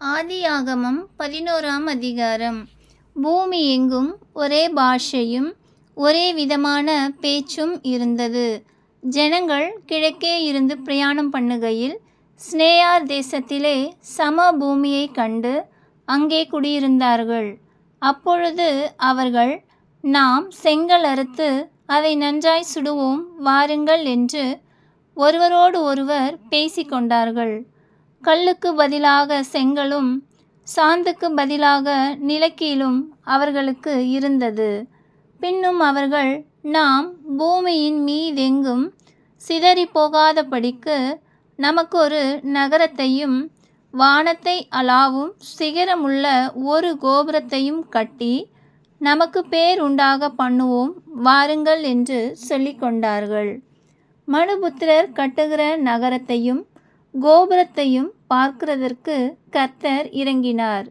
ஆதியாகமம் 11ஆம் அதிகாரம். பூமி எங்கும் ஒரே பாஷையும் ஒரே விதமான பேச்சும் இருந்தது. ஜனங்கள் கிழக்கே இருந்து பிரயாணம் பண்ணுகையில் சினேயார் தேசத்திலே சம பூமியை கண்டு அங்கே குடியிருந்தார்கள். அப்பொழுது அவர்கள், நாம் செங்கல் அறுத்து அதை நன்றாய் சுடுவோம் வாருங்கள் என்று ஒருவரோடு ஒருவர் பேசிக்கொண்டார்கள். கல்லுக்கு பதிலாக செங்கலும் சாந்துக்கு பதிலாக நிலக்கீலும் அவர்களுக்கு இருந்தது. பின்னும் அவர்கள், நாம் பூமியின் மீதெங்கும் சிதறி போகாதபடிக்கு நமக்கு ஒரு நகரத்தையும் வானத்தை அளாவும் சிகரமுள்ள ஒரு கோபுரத்தையும் கட்டி நமக்கு பேர் உண்டாக பண்ணுவோம் வாருங்கள் என்று சொல்லிக்கொண்டார்கள். மனுபுத்திரர் கட்டுகிற நகரத்தையும் கோபுரத்தையும் பார்க்கிறதற்கு கர்த்தர் இறங்கினார்.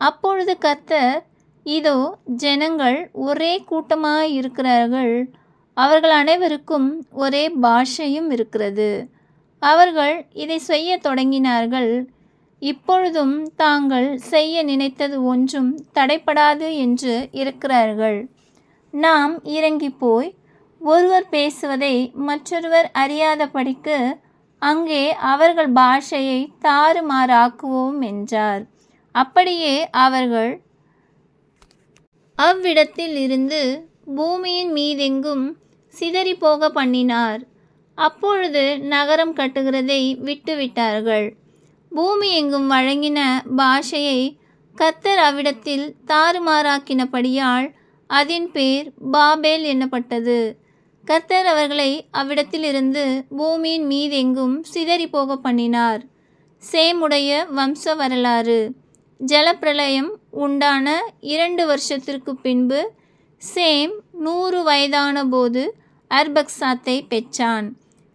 அப்பொழுது கர்த்தர், இதோ ஜனங்கள் ஒரே கூட்டமாயிருக்கிறார்கள், அவர்கள் அனைவருக்கும் ஒரே பாஷையும் இருக்கிறது. அவர்கள் இதை செய்ய தொடங்கினார்கள். இப்பொழுதும் தாங்கள் செய்ய நினைத்தது ஒன்றும் தடைப்படாது என்று இருக்கிறார்கள். நாம் இறங்கி போய் ஒருவர் பேசுவதை மற்றொருவர் அறியாதபடிக்கு அங்கே அவர்கள் பாஷையை தாறுமாறாக்குவோம் என்றார். அப்படியே அவர்கள் அவ்விடத்தில் இருந்து பூமியின் மீதெங்கும் சிதறி போக பண்ணினார். அப்பொழுது நகரம் கட்டுகிறதை விட்டுவிட்டார்கள். பூமி எங்கும் வழங்கின பாஷையை கர்த்தர் அவ்விடத்தில் தாறுமாறாக்கினபடியால் அதன் பேர் பாபேல் என்னப்பட்டது. கர்த்தர் அவர்களை அவ்விடத்திலிருந்து பூமியின் மீதெங்கும் சிதறி போக பண்ணினார். சேமுடைய வம்ச வரலாறு. ஜலப்பிரளயம் உண்டான 2 வருஷத்திற்கு பின்பு சேம் 100 வயதான போது அர்பக்சாத்தை பெற்றான்.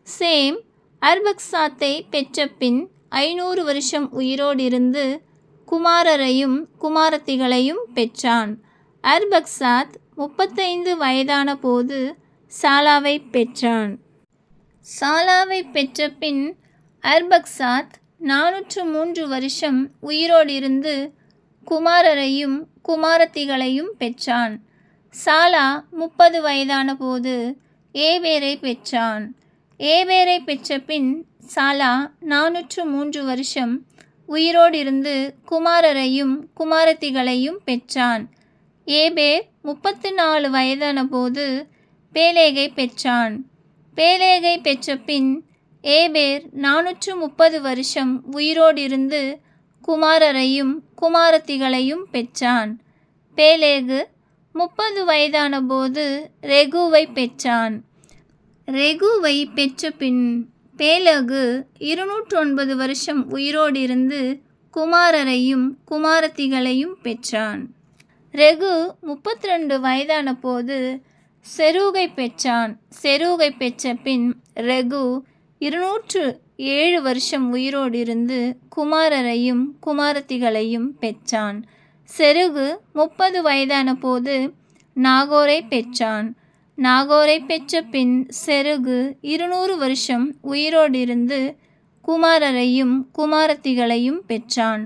சேம் அர்பக்சாத்தை பெற்ற பின் 500 வருஷம் உயிரோடிருந்து குமாரரையும் குமாரத்திகளையும் பெற்றான். அர்பக்சாத் 35 வயதான போது சாலாவை பெற்றான். சாலாவை பெற்ற பின் அர்பக்சாத் 403 வருஷம் உயிரோடிருந்து குமாரரையும் குமாரத்திகளையும் பெற்றான். சாலா 30 வயதான போது ஏபேரை பெற்றான். ஏபேரை பெற்ற பின் சாலா 403 வருஷம் உயிரோடிருந்து குமாரரையும் குமாரத்திகளையும் பெற்றான். ஏபேர் 34 வயதான போது பேலேகை பெற்றான். பேலேகை பெற்ற பின் ஏபேர் 430 வருஷம் உயிரோடிருந்து குமாரரையும் குமாரத்திகளையும் பெற்றான். பேலேகு 30 வயதான போது ரெகுவை பெற்றான். ரெகுவை பெற்ற பின் பேலேகு 209 வருஷம் உயிரோடிருந்து குமாரரையும் குமாரத்திகளையும் பெற்றான். ரெகு 32 வயதான போது செரூகை பெற்றான். செரூகை பெற்ற பின் ரெகு 207 வருஷம் உயிரோடிருந்து குமாரரையும் குமாரத்திகளையும் பெற்றான். செருகு 30 வயதான போது நாகோரை பெற்றான். நாகோரை பெற்ற பின் செருகு 200 வருஷம் உயிரோடிருந்து குமாரரையும் குமாரத்திகளையும் பெற்றான்.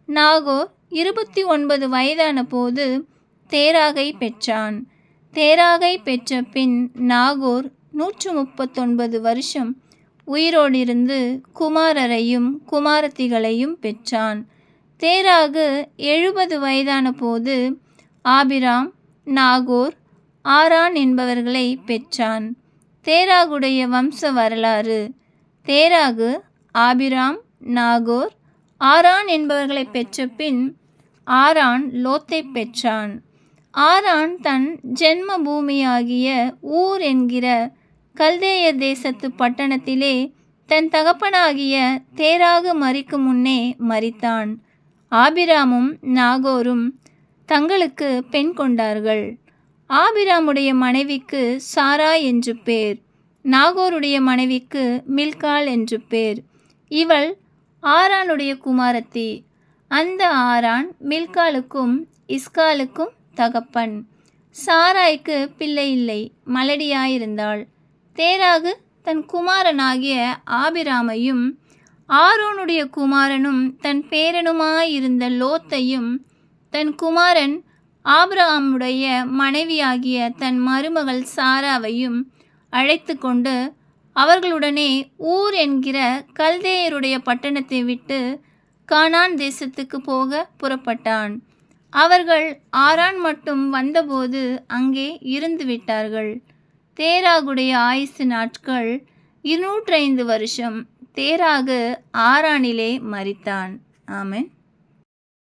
நாகோர் 29 வயதான போது தேராகை பெற்றான். தேராகை பெற்ற பின் நாகோர் 139 வருஷம் உயிரோடிருந்து குமாரரையும் குமாரத்திகளையும் பெற்றான். தேராகு 70 வயதான போது ஆபிராம், நாகோர், ஆரான் என்பவர்களை பெற்றான். தேராகுடைய வம்ச வரலாறு. தேராகு ஆபிராம், நாகோர், ஆரான் என்பவர்களை பெற்ற பின் ஆரான் லோத்தை பெற்றான். ஆரான் தன் ஜென்ம பூமியாகிய ஊர் என்கிற கல்தேயர் தேசத்து பட்டணத்திலே தன் தகப்பனாகிய தேராகு மரிக்கும் முன்னே மரித்தான். ஆபிராமும் நாகோரும் தங்களுக்கு பெண் கொண்டார்கள். ஆபிராமுடைய மனைவிக்கு சாரா என்று பேர். நாகோருடைய மனைவிக்கு மில்காள் என்று பேர். இவள் ஆரானுடைய குமாரத்தி. அந்த ஆரான் மில்காளுக்கும் இஸ்காலுக்கும் தகப்பன். சாராய்க்கு பிள்ளை இல்லை, மலடியாயிருந்தாள். தேராகு தன் குமாரனாகிய ஆபிராமையும் ஆரோனுடைய குமாரனும் தன் பேரனுமாயிருந்த லோத்தையும் தன் குமாரன் ஆபிரகாமுடைய மனைவியாகிய தன் மருமகள் சாராவையும் அழைத்து கொண்டு அவர்களுடனே ஊர் என்கிற கல்தேயருடைய பட்டணத்தை விட்டு கானான் தேசத்துக்கு போக புறப்பட்டான். அவர்கள் ஆரான் மட்டும் வந்தபோது அங்கே இருந்து விட்டார்கள். தேராகுடைய ஆயுசு நாட்கள் 205 வருஷம். தேராகு ஆரானிலே மரித்தான். ஆமென்.